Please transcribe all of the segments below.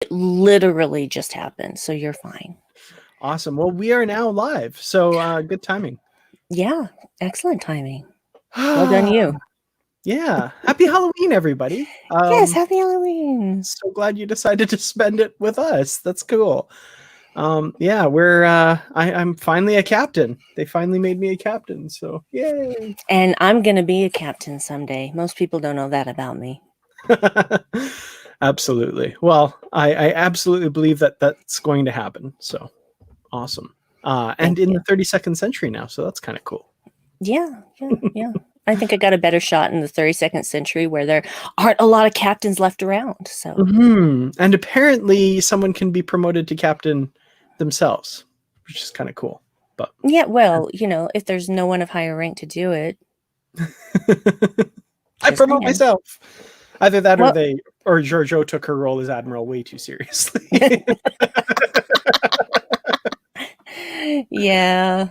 It literally just happened, so you're fine. Awesome. Well, we are now live, so good timing. Yeah, excellent timing. Well done, you. Yeah. Happy Halloween, everybody. Yes, happy Halloween. So glad you decided to spend it with us. That's cool. Yeah, I'm finally a captain. They finally made me a captain, so yay. And I'm going to be a captain someday. Most people don't know that about me. Absolutely. Well, I absolutely believe that that's going to happen. So awesome. And in the 32nd century now, so that's kind of cool. Yeah. I think I got a better shot in the 32nd century where there aren't a lot of captains left around. So, and apparently someone can be promoted to captain themselves, which is kind of cool. But yeah, well, if there's no one of higher rank to do it, I promote myself. Either that, or Giorgio took her role as admiral way too seriously. Yeah.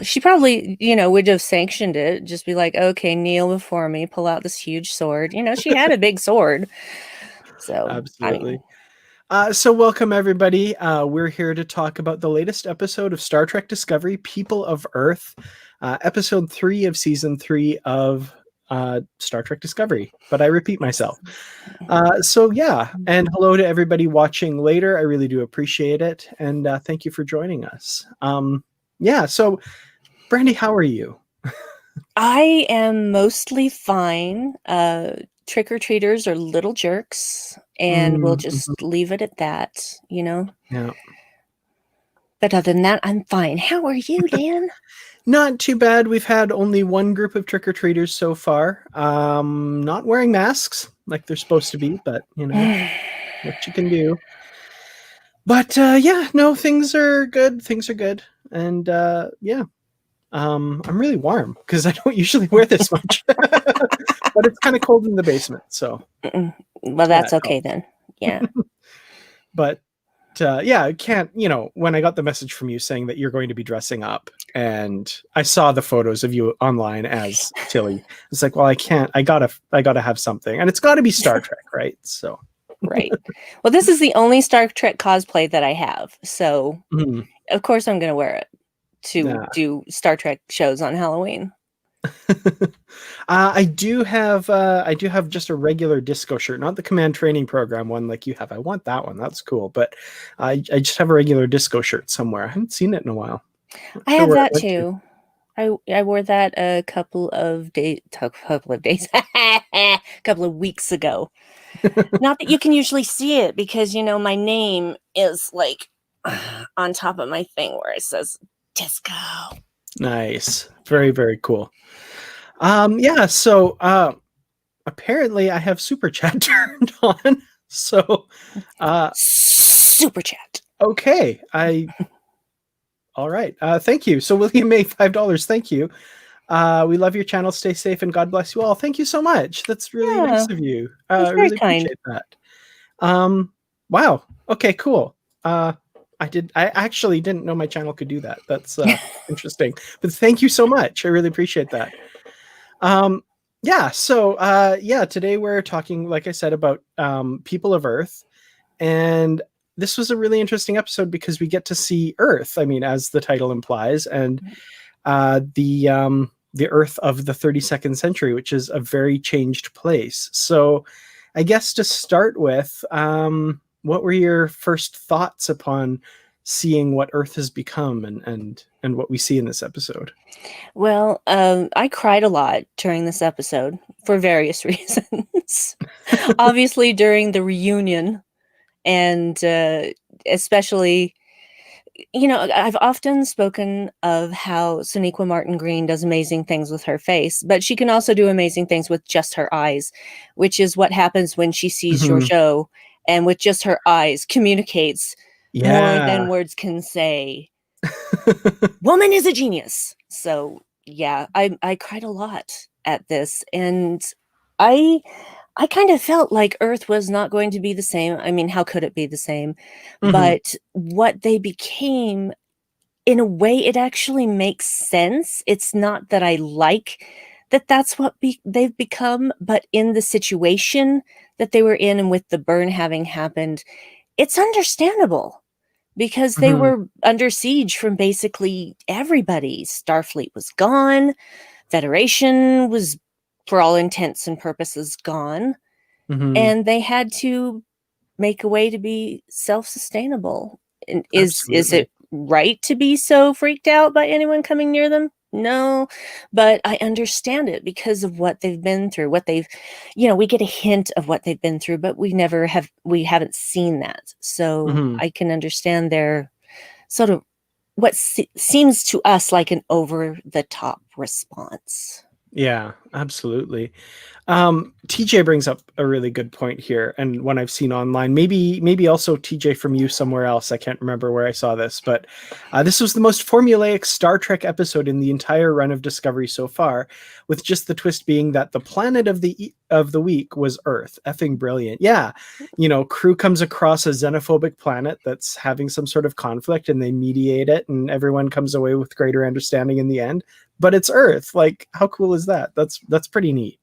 She probably, would have sanctioned it. Just be like, okay, kneel before me, pull out this huge sword. She had a big sword. So absolutely. So welcome, everybody. We're here to talk about the latest episode of Star Trek Discovery, People of Earth, episode 3 of season 3 of Star Trek Discovery. But I repeat myself. So yeah, and hello to everybody watching later. I really do appreciate it. And thank you for joining us. Yeah, so Brandy, how are you? I am mostly fine. Trick-or-treaters are little jerks, and we'll just leave it at that, Yeah. But other than that, I'm fine. How are you, Dan? Not too bad. We've had only one group of trick-or-treaters so far. Not wearing masks like they're supposed to be, but what you can do. But yeah, no, things are good. And yeah. I'm really warm because I don't usually wear this much. But it's kind of cold in the basement, so. Well, that's okay then. Yeah. But yeah, I can't, when I got the message from you saying that you're going to be dressing up and I saw the photos of you online as Tilly, it's like, well, I gotta have something, and it's gotta be Star Trek, right? So. Right. Well, this is the only Star Trek cosplay that I have. So of course I'm going to wear it to do Star Trek shows on Halloween. I do have just a regular disco shirt, not the command training program one like you have. I want that one. That's cool. But I just have a regular disco shirt somewhere. I haven't seen it in a while. I have that too. I wore that a couple of weeks ago. Not that you can usually see it because, my name is like on top of my thing where it says disco. Nice. Very, very cool. Yeah, so apparently I have super chat turned on. So super chat. Okay. All right. Thank you. So William May, $5. Thank you. We love your channel. Stay safe and God bless you all. Thank you so much. That's really nice of you. I really appreciate that. Wow. Okay, cool. I actually didn't know my channel could do that. That's interesting. But thank you so much. I really appreciate that. Yeah, so yeah, today we're talking, like I said, about People of Earth. And this was a really interesting episode because we get to see Earth, I mean, as the title implies, and the Earth of the 32nd century, which is a very changed place. So I guess to start with, what were your first thoughts upon seeing what Earth has become and what we see in this episode? Well, I cried a lot during this episode for various reasons. Obviously during the reunion, and especially, I've often spoken of how Sonequa Martin Green does amazing things with her face, but she can also do amazing things with just her eyes, which is what happens when she sees Giorgio, and with just her eyes communicates more than words can say. Woman is a genius. So yeah, I cried a lot at this, and I kind of felt like Earth was not going to be the same. I mean, how could it be the same? But what they became, in a way, it actually makes sense. It's not that I like that's what they've become. But in the situation that they were in, and with the burn having happened, it's understandable because they were under siege from basically everybody. Starfleet was gone. Federation was, for all intents and purposes, gone. And they had to make a way to be self-sustainable. And is it right to be so freaked out by anyone coming near them? No, but I understand it because of what they've been through, what they've, we get a hint of what they've been through, but we haven't seen that. So I can understand their sort of what seems to us like an over-the-top response. Yeah, absolutely. TJ brings up a really good point here, and one I've seen online. Maybe also TJ from you somewhere else. I can't remember where I saw this, but this was the most formulaic Star Trek episode in the entire run of Discovery so far, with just the twist being that the planet of the week was Earth. Effing brilliant. Yeah, crew comes across a xenophobic planet that's having some sort of conflict, and they mediate it, and everyone comes away with greater understanding in the end. But it's Earth. Like, how cool is that? That's pretty neat.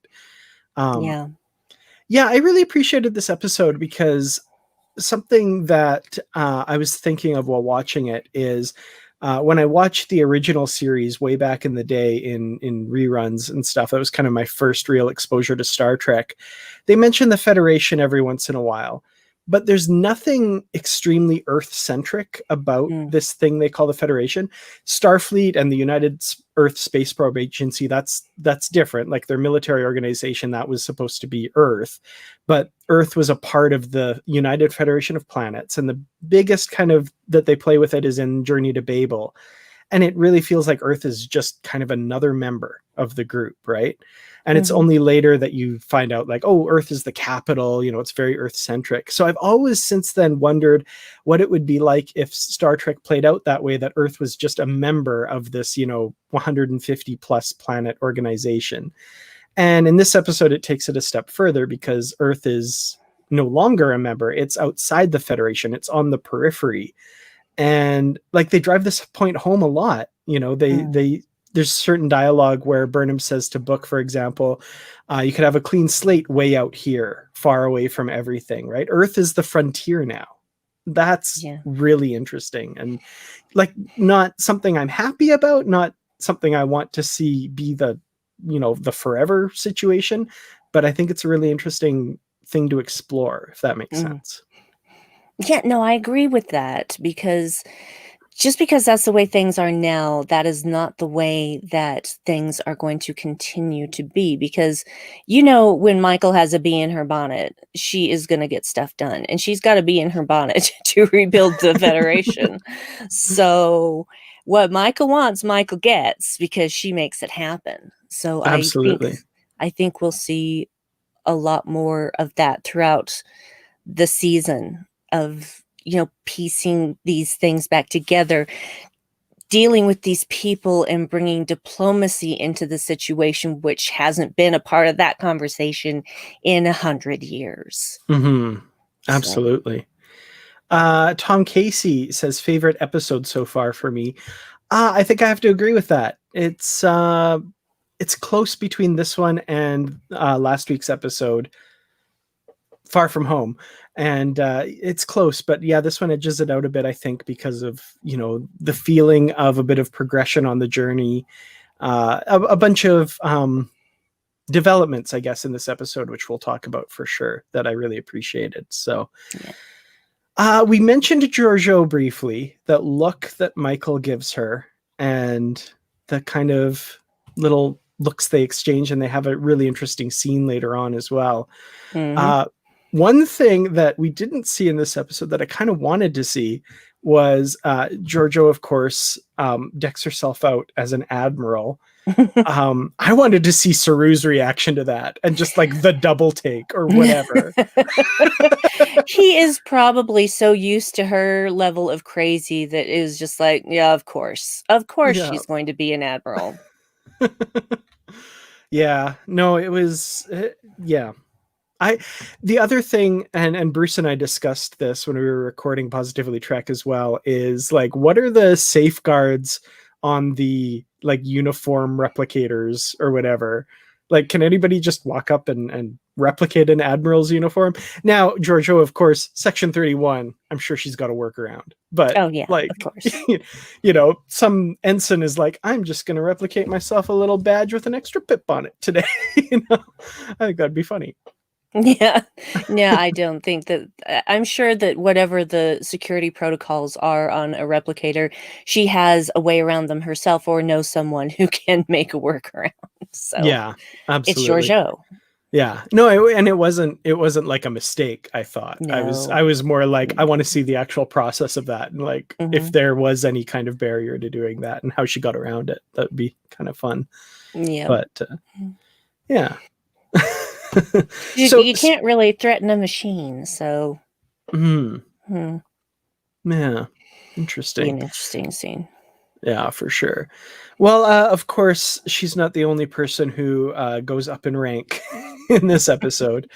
Yeah, I really appreciated this episode because something that I was thinking of while watching it is when I watched the original series way back in the day in reruns and stuff. That was kind of my first real exposure to Star Trek. They mention the Federation every once in a while, but there's nothing extremely Earth-centric about this thing they call the Federation. Starfleet and the United Earth Space Probe Agency, that's different. Like, their military organization, that was supposed to be Earth. But Earth was a part of the United Federation of Planets. And the biggest kind of that they play with it is in Journey to Babel. And it really feels like Earth is just kind of another member of the group, right? And it's only later that you find out, like, oh, Earth is the capital, it's very Earth-centric. So I've always since then wondered what it would be like if Star Trek played out that way, that Earth was just a member of this, 150 plus planet organization. And in this episode, it takes it a step further because Earth is no longer a member. It's outside the Federation. It's on the periphery. And like, they drive this point home a lot. There's certain dialogue where Burnham says to Book, for example, you could have a clean slate way out here, far away from everything, right? Earth is the frontier now. That's really interesting. And like, not something I'm happy about, not something I want to see be the forever situation, but I think it's a really interesting thing to explore, if that makes sense. Yeah, no, I agree with that, because just because that's the way things are now, that is not the way that things are going to continue to be. Because, when Michael has a bee in her bonnet, she is going to get stuff done. And she's got a bee in her bonnet to rebuild the Federation. So what Michael wants, Michael gets, because she makes it happen. So absolutely. I think we'll see a lot more of that throughout the season of piecing these things back together, dealing with these people and bringing diplomacy into the situation, which hasn't been a part of that conversation in 100 years. Absolutely. Tom Casey says, favorite episode so far for me. I think I have to agree with that. It's close between this one and last week's episode, Far From Home. And it's close, but yeah, this one edges it out a bit, I think, because of, the feeling of a bit of progression on the journey, a bunch of developments, I guess, in this episode, which we'll talk about for sure, that I really appreciated. So we mentioned Georgiou briefly, that look that Michael gives her and the kind of little looks they exchange, and they have a really interesting scene later on as well. One thing that we didn't see in this episode that I kind of wanted to see was Georgiou, of course, decks herself out as an admiral. I wanted to see Saru's reaction to that, and just like the double take or whatever. He is probably so used to her level of crazy that is just like, yeah, of course she's going to be an admiral. Yeah, no, it was, the other thing, and Bruce and I discussed this when we were recording Positively Trek as well, is like, what are the safeguards on the like uniform replicators or whatever. Like, can anybody just walk up and replicate an admiral's uniform? Now, Giorgio, of course, Section 31, I'm sure she's got a workaround. But, Oh, yeah, like, of course. you know, some ensign is like, I'm just going to replicate myself a little badge with an extra pip on it today. You know, I think that'd be funny. Yeah. Yeah, I don't think that I'm sure that whatever the security protocols are on a replicator, she has a way around them herself or knows someone who can make a workaround. So Yeah, it's absolutely. Giorgio. Yeah. No, and it wasn't like a mistake, I thought. I No. was more like, I want to see the actual process of that, and like if there was any kind of barrier to doing that and how she got around it. That would be kind of fun. Yeah. But yeah. You can't really threaten a machine, so yeah, interesting. Be an interesting scene. Yeah, for sure. Well, of course, she's not the only person who goes up in rank in this episode.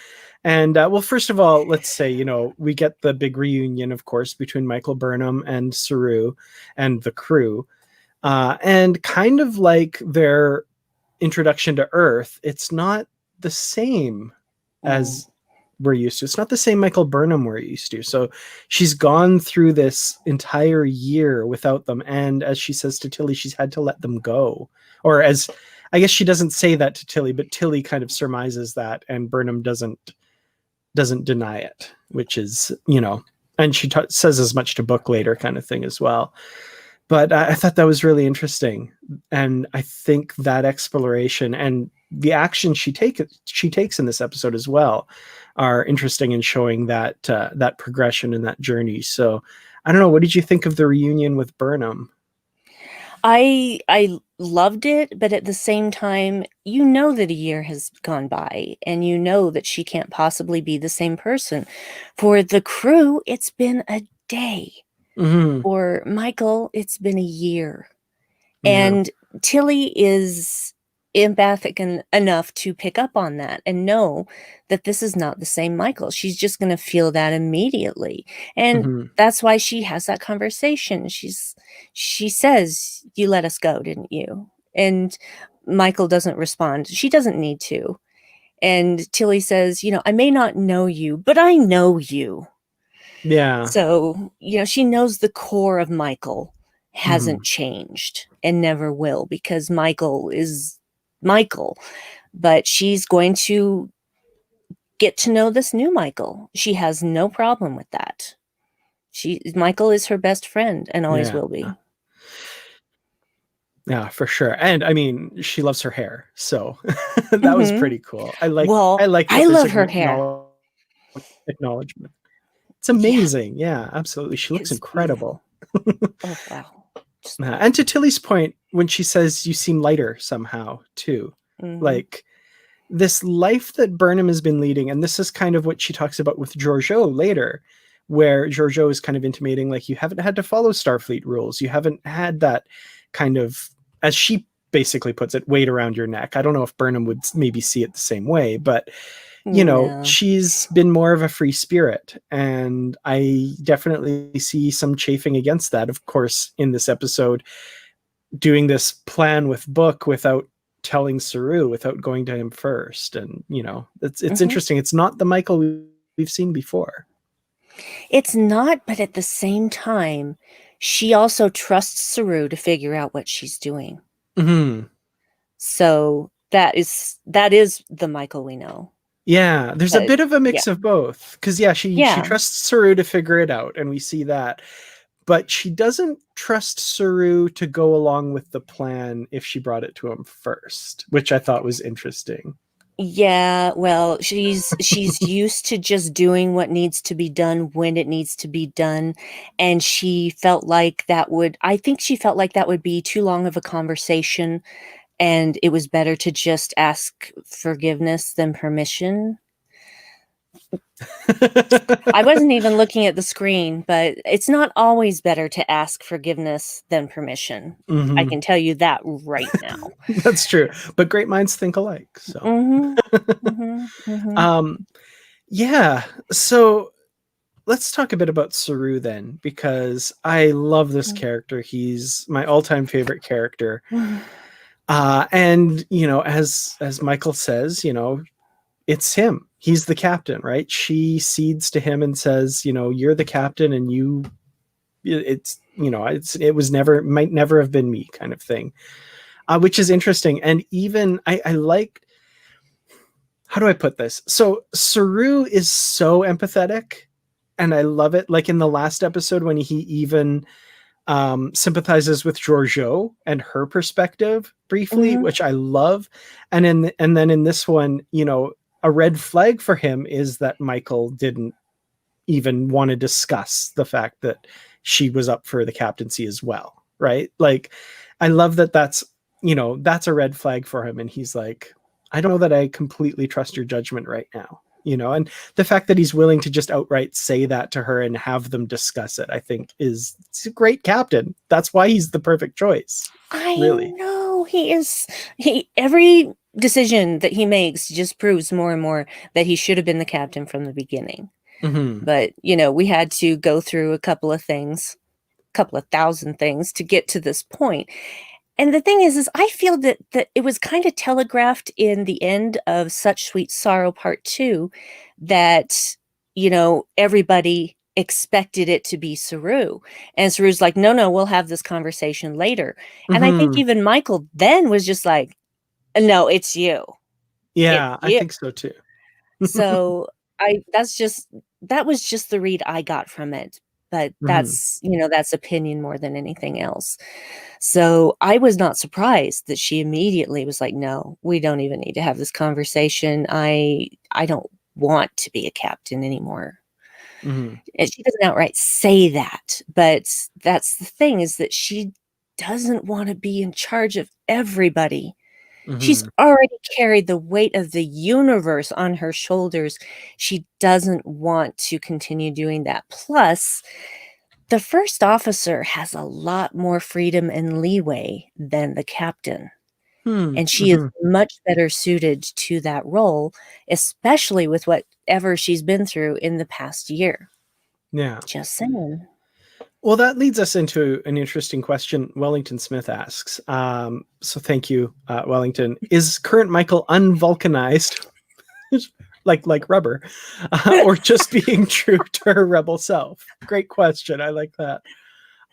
And well, first of all, let's say, you know, we get the big reunion, of course, between Michael Burnham and Saru and the crew. And kind of like their introduction to Earth, it's not the same as we're used to. It's not the same Michael Burnham we're used to. So she's gone through this entire year without them. And as she says to Tilly, she's had to let them go. Or as I guess she doesn't say that to Tilly, but Tilly kind of surmises that, and Burnham doesn't deny it, which is, you know, and she says as much to Book later kind of thing as well. But I thought that was really interesting. And I think that exploration and the action she takes in this episode as well are interesting in showing that that progression and that journey. So I don't know, what did you think of the reunion with Burnham? I loved it, but at the same time, you know that a year has gone by and you know that she can't possibly be the same person. For the crew, it's been a day. For Michael, it's been a year. Yeah. And Tilly is empathic enough to pick up on that and know that this is not the same Michael. She's just going to feel that immediately. And that's why she has that conversation. She says, "You let us go, didn't you?" And Michael doesn't respond. She doesn't need to. And Tilly says, "You know, I may not know you, but I know you." Yeah. So, you know, she knows the core of Michael hasn't changed and never will, because Michael is Michael. But she's going to get to know this new Michael. She has no problem with that. Michael is her best friend and always will be. Yeah, for sure. And I mean, she loves her hair, so that was pretty cool. I like that I love her hair. Acknowledgement. It's amazing. Yeah, absolutely. She looks incredible. Oh, wow. And to Tilly's point, when she says you seem lighter somehow too, like this life that Burnham has been leading, and this is kind of what she talks about with Giorgio later, where Giorgio is kind of intimating, like, you haven't had to follow Starfleet rules. You haven't had that kind of, as she basically puts it, weight around your neck. I don't know if Burnham would maybe see it the same way, but you know, she's been more of a free spirit, and I definitely see some chafing against that. Of course, in this episode, doing this plan with Book without telling Saru, without going to him first, and you know, it's interesting. It's not the Michael we've seen before. It's not, but at the same time, she also trusts Saru to figure out what she's doing. So that is the Michael we know. Yeah, there's a bit of a mix of both, because she trusts Saru to figure it out, and we see that, but she doesn't trust Saru to go along with the plan if she brought it to him first, which I thought was interesting. Yeah, well, she's used to just doing what needs to be done when it needs to be done, and she felt like that would be too long of a conversation, and it was better to just ask forgiveness than permission. I wasn't even looking at the screen, but it's not always better to ask forgiveness than permission. I can tell you that right now. That's true. But great minds think alike. So, yeah. So let's talk a bit about Saru then, because I love this character. He's my all-time favorite character. And as Michael says, it's him. He's the captain, right? She cedes to him and says, you're the captain, and might never have been me, kind of thing, which is interesting. And even I like, how do I put this? So Saru is so empathetic, and I love it. Like in the last episode when he even sympathizes with Giorgio and her perspective briefly, which I love. And then in this one, a red flag for him is that Michael didn't even want to discuss the fact that she was up for the captaincy as well, right? Like, I love that that's a red flag for him, and he's like, I don't know that I completely trust your judgment right now, and the fact that he's willing to just outright say that to her and have them discuss it, I think it's a great captain. That's why he's the perfect choice. I Really. know every decision that he makes just proves more and more that he should have been the captain from the beginning. But, we had to go through a couple of thousand things to get to this point. And the thing is I feel that it was kind of telegraphed in the end of Such Sweet Sorrow Part 2 that, everybody expected it to be Saru. And Saru's like, no, we'll have this conversation later. And I think even Michael then was just like, no, it's you. Yeah, I think so too. So that was just the read I got from it. But that's opinion more than anything else. So I was not surprised that she immediately was like, no, we don't even need to have this conversation. I don't want to be a captain anymore. And she doesn't outright say that, but that's the thing, is that she doesn't want to be in charge of everybody. She's already carried the weight of the universe on her shoulders. She doesn't want to continue doing that. Plus, the first officer has a lot more freedom and leeway than the captain. And she is much better suited to that role, especially with whatever she's been through in the past year. Yeah. Just saying. Well, that leads us into an interesting question Wellington Smith asks. So thank you, Wellington. Is current Michael unvulcanized, like rubber, or just being true to her rebel self? Great question. I like that.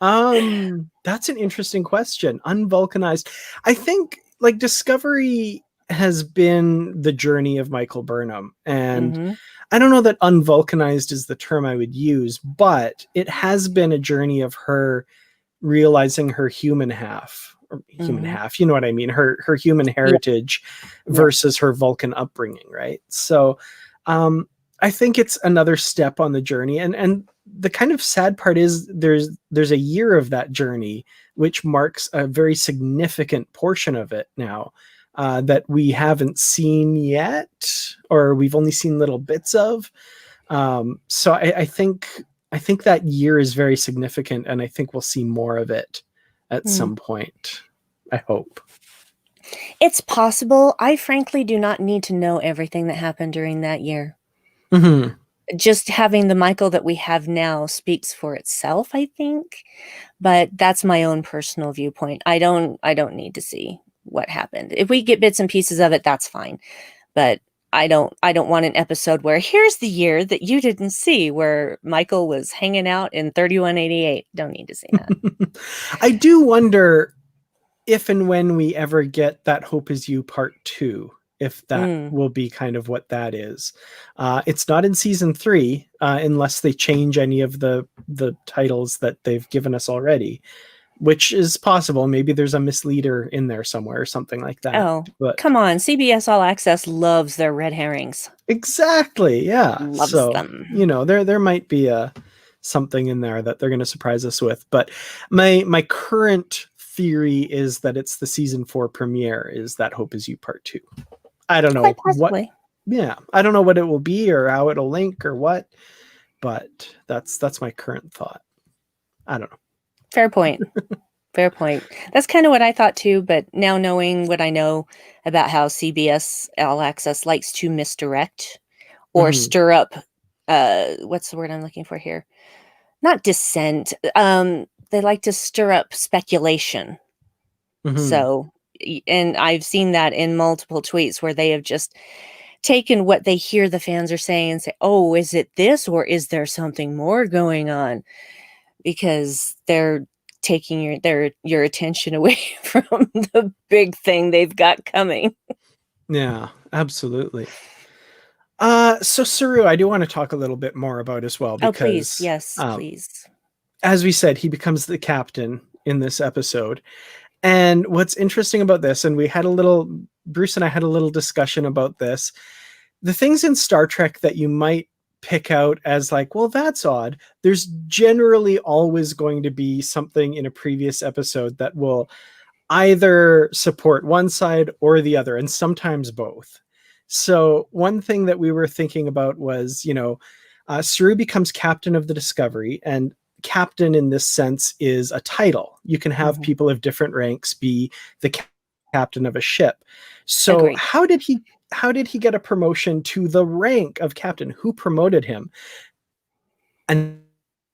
That's an interesting question. Unvulcanized. I think like Discovery has been the journey of Michael Burnham, and I don't know that unvulcanized is the term I would use, but it has been a journey of her realizing her human half, you know what I mean? Her human heritage versus her Vulcan upbringing, right? So I think it's another step on the journey. And the kind of sad part is there's a year of that journey, which marks a very significant portion of it now. That we haven't seen yet, or we've only seen little bits of. So I think that year is very significant, and I think we'll see more of it at some point. I hope. It's possible. I frankly do not need to know everything that happened during that year. Just having the Michael that we have now speaks for itself, I think. But that's my own personal viewpoint. I don't need to see what happened. If we get bits and pieces of it, that's fine. But I don't want an episode where here's the year that you didn't see where Michael was hanging out in 3188. Don't need to see that. I do wonder if and when we ever get That Hope Is You Part 2, if that will be kind of what that is. It's not in season 3, unless they change any of the titles that they've given us already, which is possible. Maybe there's a misleader in there somewhere or something like that. Oh, but come on. CBS All Access loves their red herrings. Exactly. Yeah. Loves them. There might be something in there that they're going to surprise us with. But my current theory is that it's the season 4 premiere is That Hope Is You Part 2. I don't know what. Yeah. I don't know what it will be or how it'll link or what, but that's my current thought. I don't know. Fair point. Fair point. That's kind of what I thought too, but now knowing what I know about how CBS All Access likes to misdirect or stir up what's the word I'm looking for here? Not dissent. They like to stir up speculation. So, and I've seen that in multiple tweets where they have just taken what they hear the fans are saying and say, oh, is it this or is there something more going on? Because they're taking your attention away from the big thing they've got coming. Yeah, absolutely. So Saru, I do want to talk a little bit more about as well, because please. Yes, please. As we said, he becomes the captain in this episode. And what's interesting about this, and Bruce and I had a little discussion about this, the things in Star Trek that you might pick out as like, well, that's odd. There's generally always going to be something in a previous episode that will either support one side or the other, and sometimes both. So one thing that we were thinking about was, Saru becomes captain of the Discovery, and captain in this sense is a title. You can have people of different ranks be the captain of a ship. So Agreed. how did he get a promotion to the rank of captain? Who promoted him? And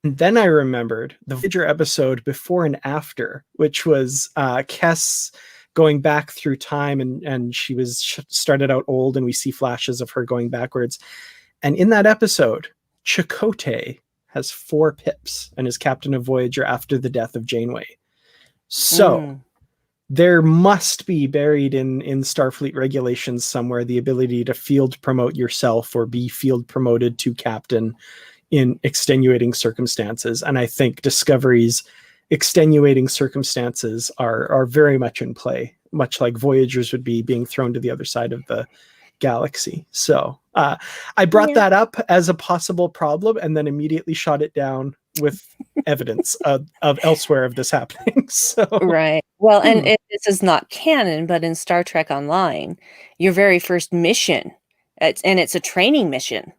then I remembered the Voyager episode Before and After, which was Kes going back through time, and she was started out old, and we see flashes of her going backwards. And in that episode, Chakotay has 4 pips and is captain of Voyager after the death of Janeway. So there must be buried in Starfleet regulations somewhere the ability to field promote yourself or be field promoted to captain in extenuating circumstances. And I think Discovery's extenuating circumstances are very much in play, much like Voyager's would be being thrown to the other side of the galaxy. So I brought that up as a possible problem and then immediately shot it down with evidence of elsewhere of this happening. So right. Well, and this is not canon, but in Star Trek Online, your very first mission, it's a training mission.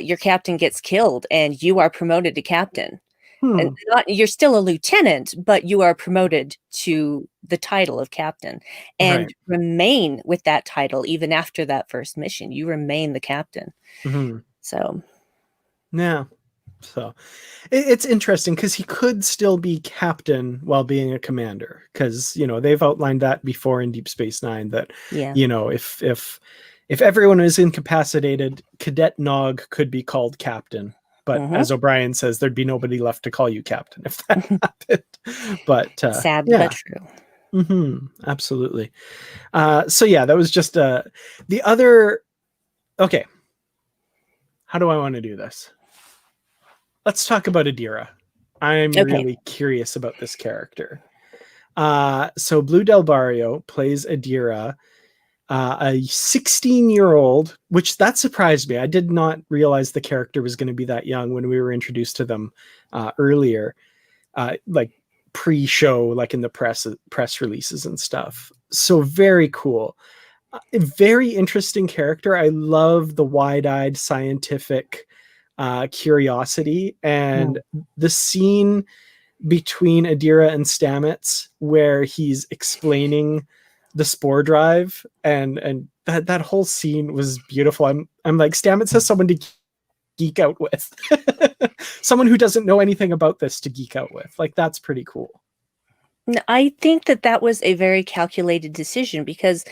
Your captain gets killed and you are promoted to captain. And you're still a lieutenant, but you are promoted to the title of captain and remain with that title even after that first mission. You remain the captain. So, yeah. So it's interesting because he could still be captain while being a commander, because they've outlined that before in Deep Space Nine that if everyone is incapacitated, Cadet Nog could be called captain. But as O'Brien says, there'd be nobody left to call you captain if that happened. But sad but true. Absolutely. So yeah, that was just the other. Okay, how do I want to do this? Let's talk about Adira. I'm really curious about this character. So Blue Del Barrio plays Adira, a 16-year-old, which that surprised me. I did not realize the character was going to be that young when we were introduced to them earlier, like pre-show, like in the press releases and stuff. So very cool. A very interesting character. I love the wide-eyed scientific curiosity, and the scene between Adira and Stamets where he's explaining the spore drive, and that whole scene was beautiful. I'm like, Stamets has someone to geek out with. Someone who doesn't know anything about this to geek out with. Like, that's pretty cool. I think that was a very calculated decision, because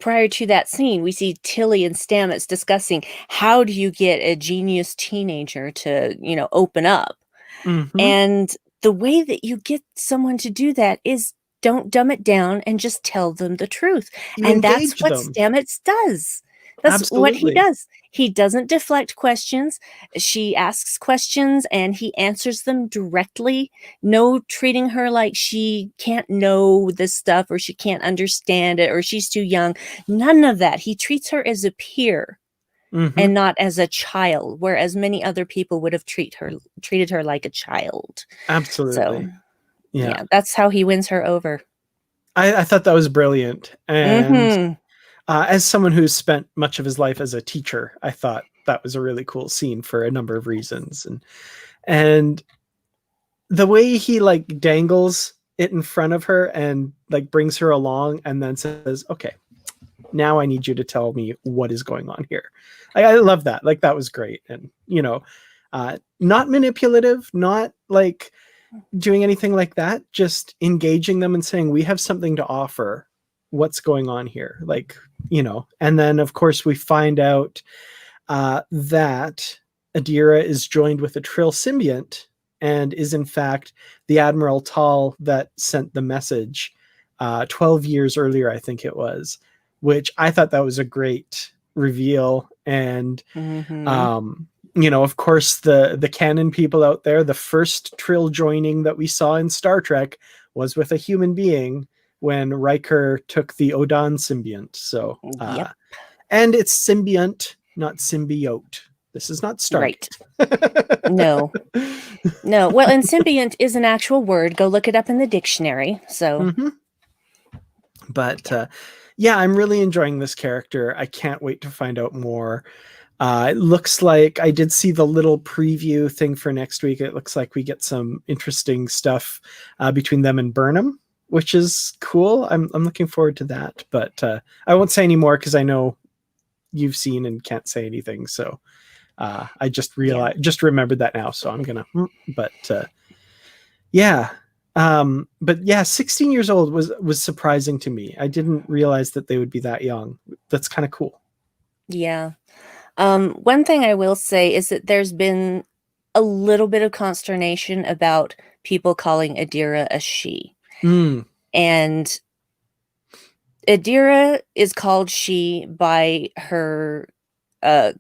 prior to that scene, we see Tilly and Stamets discussing how do you get a genius teenager to, open up. And the way that you get someone to do that is don't dumb it down and just tell them the truth. And that's what Stamets does. That's what he does. He doesn't deflect questions. She asks questions and he answers them directly. No treating her like she can't know this stuff or she can't understand it or she's too young. None of that. He treats her as a peer and not as a child, whereas many other people would have treated her like a child. Absolutely. So, yeah, that's how he wins her over. I thought that was brilliant. And as someone who's spent much of his life as a teacher, I thought that was a really cool scene for a number of reasons. And the way he like dangles it in front of her and like brings her along and then says, okay, Now I need you to tell me what is going on here. I love that. Like, that was great. And, you know, not manipulative, not like doing anything like that, just engaging them and saying, we have something to offer. What's going on here? Like, you know, and then of course we find out that Adira is joined with a Trill symbiont and is in fact the Admiral Tal that sent the message 12 years earlier, I think it was, which I thought that was a great reveal. And you know, of course, the canon people out there, the first Trill joining that we saw in Star Trek was with a human being when Riker took the Odan symbiont. So Yep. and it's symbiont, not symbiote. This is not Stargate. Right. No. Well, and symbiont is an actual word. Go look it up in the dictionary. So, but yeah, I'm really enjoying this character. I can't wait to find out more. It looks like I did see the little preview thing for next week. It looks like we get some interesting stuff between them and Burnham, which is cool. I'm looking forward to that. But I won't say any more because I know you've seen and can't say anything. So I just remembered that now. So I'm gonna. But yeah. But yeah, 16 years old was surprising to me. I didn't realize that they would be that young. That's kind of cool. Yeah. One thing I will say is that there's been a little bit of consternation about people calling Adira a she. And Adira is called she by her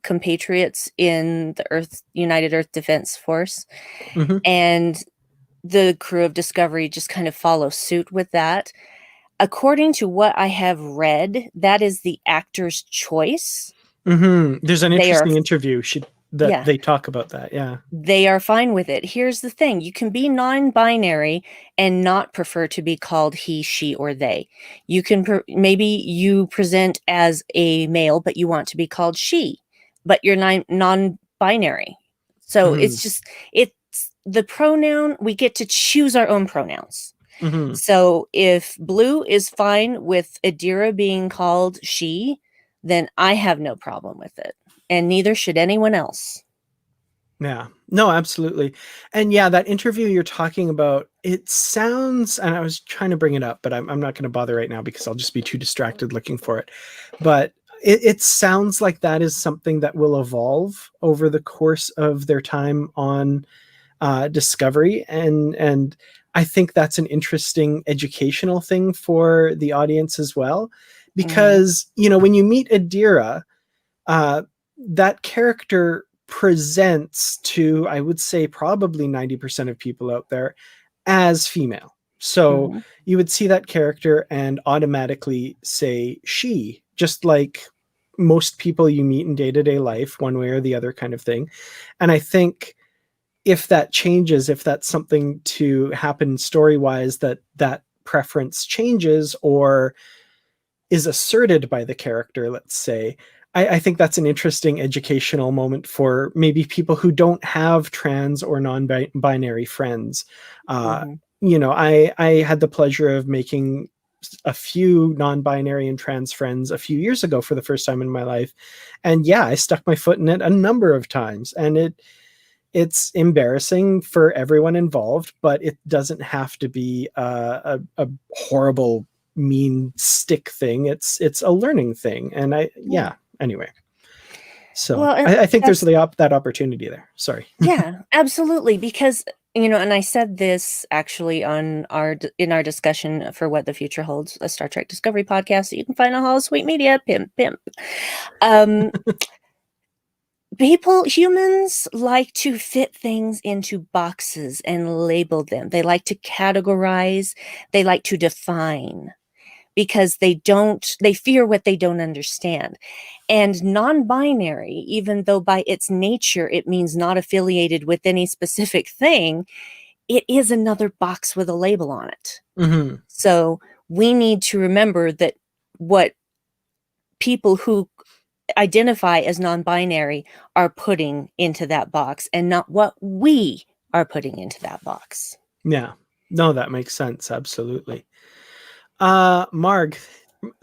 compatriots in the United Earth Defense Force. And the crew of Discovery just kind of follow suit with that. According to what I have read, that is the actor's choice. There's an interesting interview they talk about that. Yeah. They are fine with it. Here's the thing. You can be non-binary and not prefer to be called he, she, or they. You can maybe you present as a male, but you want to be called she, but you're non-binary. So it's the pronoun. We get to choose our own pronouns. So if Blue is fine with Adira being called she, then I have no problem with it. And neither should anyone else. Yeah, no, absolutely. And yeah, that interview you're talking about, it sounds, and I was trying to bring it up, but I'm not going to bother right now because I'll just be too distracted looking for it. But it sounds like that is something that will evolve over the course of their time on Discovery. And I think that's an interesting educational thing for the audience as well. Because, you know, when you meet Adira, that character presents to, I would say, probably 90% of people out there as female. So you would see that character and automatically say she, just like most people you meet in day-to-day life, one way or the other kind of thing. And I think if that changes, if that's something to happen story-wise, that preference changes or is asserted by the character, let's say, I think that's an interesting educational moment for maybe people who don't have trans or non-binary friends. You know, I had the pleasure of making a few non-binary and trans friends a few years ago for the first time in my life. And yeah, I stuck my foot in it a number of times. And it's embarrassing for everyone involved, but it doesn't have to be a horrible, mean stick thing. It's a learning thing. And anyway. So well, I think there's that opportunity there. Sorry. Yeah, absolutely. Because, you know, and I said this actually in our discussion for What the Future Holds, a Star Trek Discovery podcast that you can find on Hall Sweet Media. Pimp. Humans like to fit things into boxes and label them. They like to categorize. They like to define. Because they fear what they don't understand. And non-binary, even though by its nature it means not affiliated with any specific thing, it is another box with a label on it. So we need to remember that what people who identify as non-binary are putting into that box and not what we are putting into that box. Yeah. No, that makes sense. Absolutely. Marg,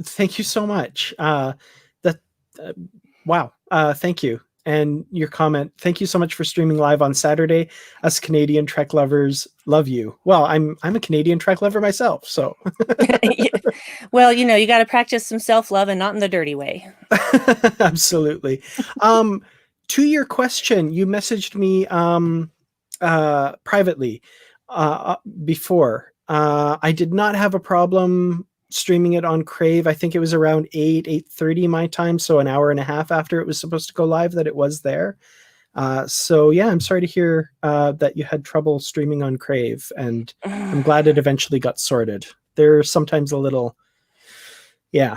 Thank you so much. That wow. Thank you. And your comment. Thank you so much for streaming live on Saturday. Us Canadian Trek lovers love you. Well, I'm a Canadian Trek lover myself, so. Well, you got to practice some self-love and not in the dirty way. Absolutely. To your question, you messaged me privately before. I did not have a problem streaming it on Crave. I think it was around 8:30 my time, so an hour and a half after it was supposed to go live that it was there. So yeah, I'm sorry to hear that you had trouble streaming on Crave, and I'm glad it eventually got sorted. They're sometimes a little, yeah.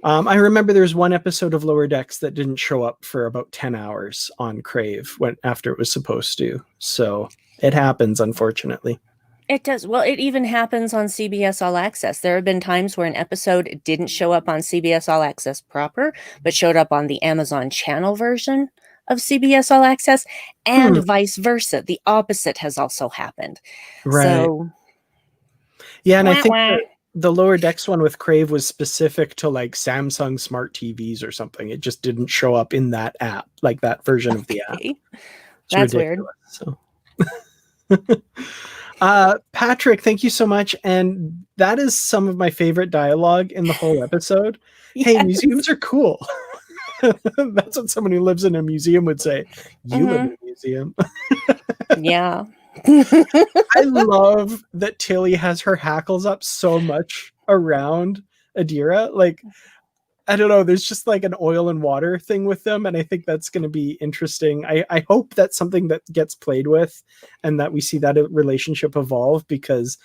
I remember there's one episode of Lower Decks that didn't show up for about 10 hours on Crave after it was supposed to. So it happens, unfortunately. It does. Well, it even happens on CBS All Access. There have been times where an episode didn't show up on CBS All Access proper, but showed up on the Amazon channel version of CBS All Access, and vice versa. The opposite has also happened. Right. So, yeah, and I think the Lower Decks one with Crave was specific to like Samsung smart TVs or something. It just didn't show up in that app, like that version of the app. That's weird. So. Patrick, thank you so much. And that is some of my favorite dialogue in the whole episode. Yes. Hey, museums are cool. That's what someone who lives in a museum would say. You live in a museum. Yeah. I love that Tilly has her hackles up so much around Adira. Like, I don't know, there's just like an oil and water thing with them, and I think that's going to be interesting. I hope that's something that gets played with and that we see that relationship evolve, because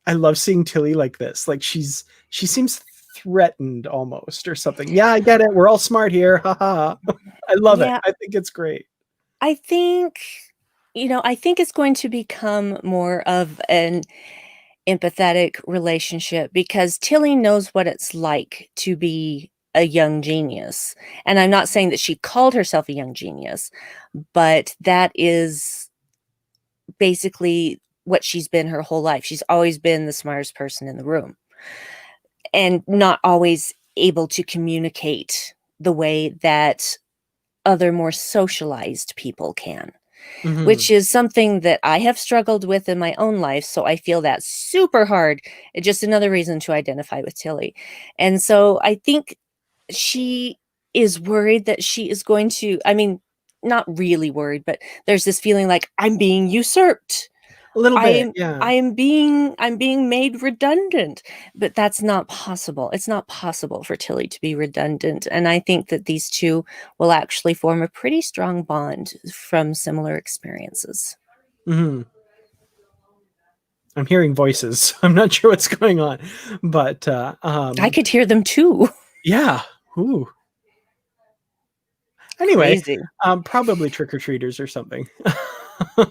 I love seeing Tilly like this. Like she seems threatened almost or something. Yeah, I get it. We're all smart here. Haha. I love it. I think it's great. I think it's going to become more of an empathetic relationship, because Tilly knows what it's like to be a young genius. And I'm not saying that she called herself a young genius, but that is basically what she's been her whole life. She's always been the smartest person in the room, and not always able to communicate the way that other more socialized people can. Mm-hmm. Which is something that I have struggled with in my own life. So I feel that super hard. It's just another reason to identify with Tilly. And so I think she is worried that she is going to, not really worried, but there's this feeling like I'm being usurped. A little bit, yeah. I'm being made redundant, but that's not possible. It's not possible for Tilly to be redundant. And I think that these two will actually form a pretty strong bond from similar experiences. Mm-hmm. I'm hearing voices. I'm not sure what's going on, but I could hear them too. Yeah. Ooh. Anyway, probably trick-or-treaters or something.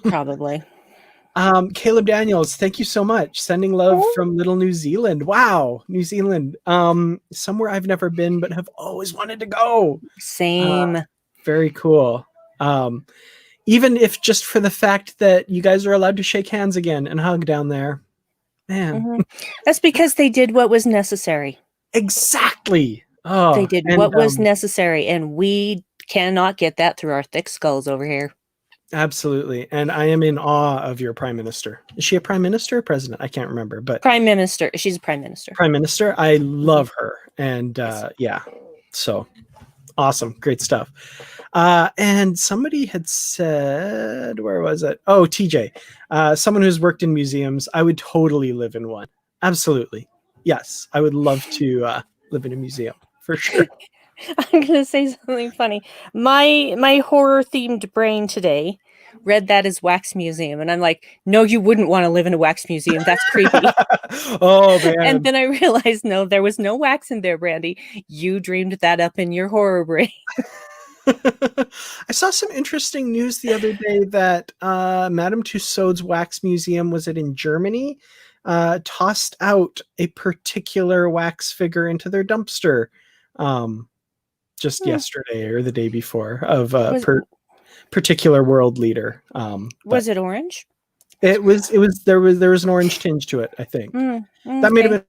Probably. Caleb Daniels, thank you so much. Sending love from little New Zealand. Wow, New Zealand. Somewhere I've never been but have always wanted to go. Same. Very cool. Even if just for the fact that you guys are allowed to shake hands again and hug down there. Man. Mm-hmm. That's because they did what was necessary. Exactly. Oh, they did what was necessary, and we cannot get that through our thick skulls over here. Absolutely. And I am in awe of your prime minister. Is she a prime minister or president? I can't remember, but prime minister. She's a prime minister. Prime minister. I love her. And yeah, so awesome. Great stuff. And somebody had said, where was it? Oh, TJ, someone who's worked in museums. I would totally live in one. Absolutely. Yes. I would love to live in a museum for sure. I'm going to say something funny. My horror-themed brain today read that as wax museum, and I'm like, no, you wouldn't want to live in a wax museum. That's creepy. Oh, man. And then I realized, no, there was no wax in there, Brandy. You dreamed that up in your horror brain. I saw some interesting news the other day that Madame Tussauds Wax Museum, was it in Germany, tossed out a particular wax figure into their dumpster. Just yesterday or the day before, of a particular world leader. Was it orange? It was there was an orange tinge to it, I think. That may have been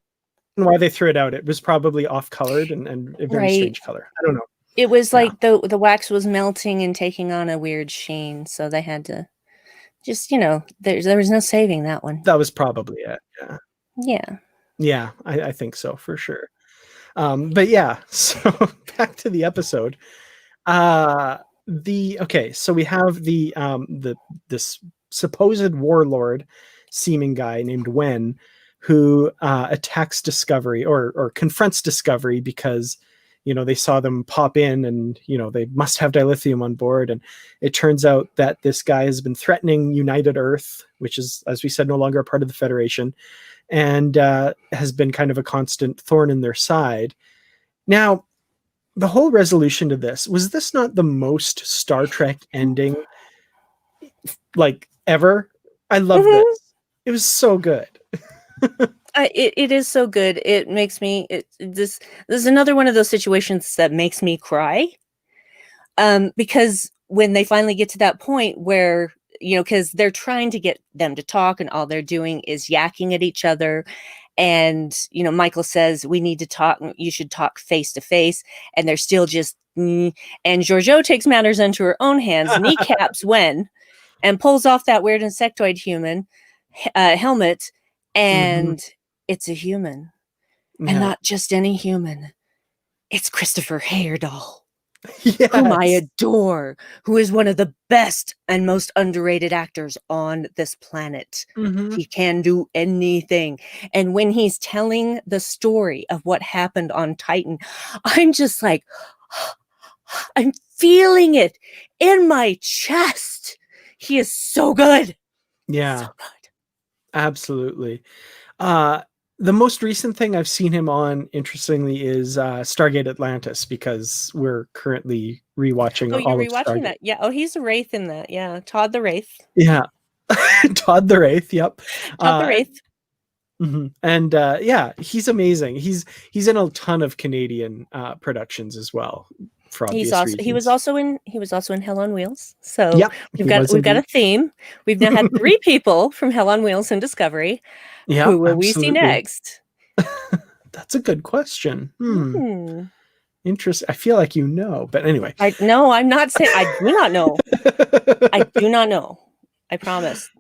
why they threw it out. It was probably off-colored and a very strange color. I don't know. It was like the wax was melting and taking on a weird sheen, so they had to just, there was no saving that one. That was probably it. Yeah. Yeah. Yeah, I think so for sure. But yeah, so back to the episode. So we have this supposed warlord seeming guy named Wen, who attacks Discovery or confronts Discovery because they saw them pop in and they must have dilithium on board, and it turns out that this guy has been threatening United Earth, which is, as we said, no longer a part of the Federation, and has been kind of a constant thorn in their side. Now, the whole resolution to this, was this not the most Star Trek ending like ever? I love this. It was so good. It is so good. It makes me this is another one of those situations that makes me cry. Because when they finally get to that point where, because they're trying to get them to talk and all they're doing is yakking at each other. And, Michael says, we need to talk. You should talk face to face. And they're still just, and Georgiou takes matters into her own hands, kneecaps Wen, and pulls off that weird insectoid human helmet. And it's a human. Yeah. And not just any human. It's Christopher Heyerdahl. Yes. Whom I adore, who is one of the best and most underrated actors on this planet. He can do anything. And when he's telling the story of what happened on Titan, I'm just like, I'm feeling it in my chest. He is so good. Yeah. So good. Absolutely. The most recent thing I've seen him on, interestingly, is Stargate Atlantis, because we're currently rewatching all of Stargate. That? Yeah. Oh, he's a Wraith in that. Yeah. Todd the Wraith. Yeah. Todd the Wraith. Yep. Todd the Wraith. And yeah, he's amazing. He's in a ton of Canadian productions as well. For obvious reasons. He was also in Hell on Wheels. So yep, we've got a theme. We've now had 3 people from Hell on Wheels and Discovery. Yeah, who will we see next? That's a good question. Interesting. I feel like but anyway. No, I'm not saying. I do not know. I do not know. I promise.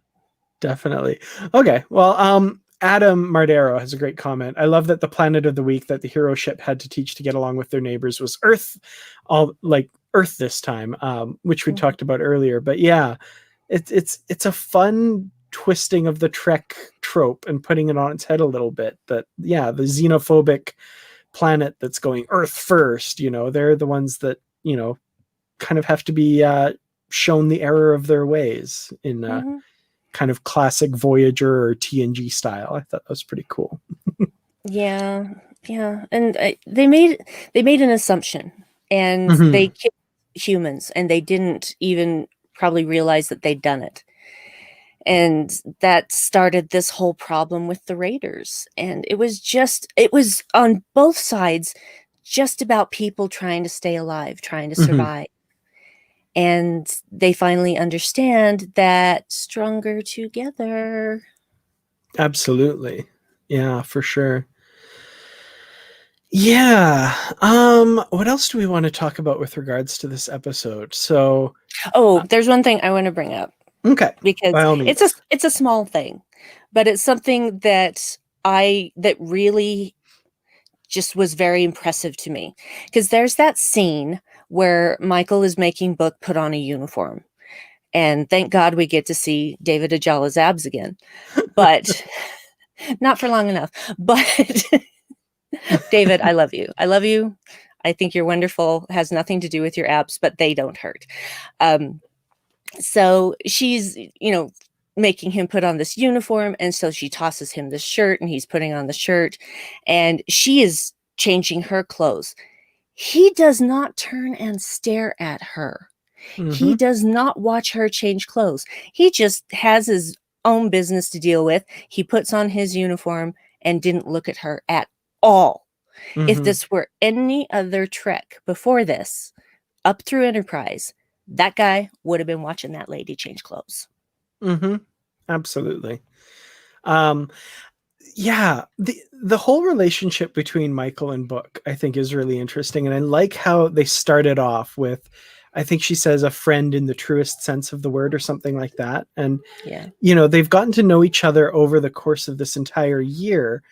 Definitely. Okay. Well, Adam Mardero has a great comment. I love that the planet of the week that the hero ship had to teach to get along with their neighbors was Earth, Earth this time, which we talked about earlier. But yeah, it's a fun twisting of the Trek trope and putting it on its head a little bit. That the xenophobic planet that's going Earth first, they're the ones that kind of have to be shown the error of their ways in kind of classic Voyager or TNG style. I thought that was pretty cool. Yeah, and they made an assumption, and they killed humans, and they didn't even probably realize that they'd done it. And that started this whole problem with the Raiders. And it was on both sides just about people trying to stay alive, trying to survive. And they finally understand that stronger together. Absolutely. Yeah, for sure. Yeah. What else do we want to talk about with regards to this episode? So there's one thing I want to bring up. Okay. Because it's a small thing, but it's something that really just was very impressive to me. Because there's that scene where Michael is making Book put on a uniform. And thank God we get to see David Ajala's abs again. But not for long enough. But David, I love you. I love you. I think you're wonderful. It has nothing to do with your abs, but they don't hurt. So she's, making him put on this uniform. And so she tosses him the shirt and he's putting on the shirt and she is changing her clothes. He does not turn and stare at her. He does not watch her change clothes. He just has his own business to deal with. He puts on his uniform and didn't look at her at all. If this were any other Trek before this, up through Enterprise, that guy would have been watching that lady change clothes. Absolutely. Yeah, the whole relationship between Michael and Book, I think, is really interesting, and I like how they started off with, I think she says, a friend in the truest sense of the word, or something like that. And Yeah. they've gotten to know each other over the course of this entire year,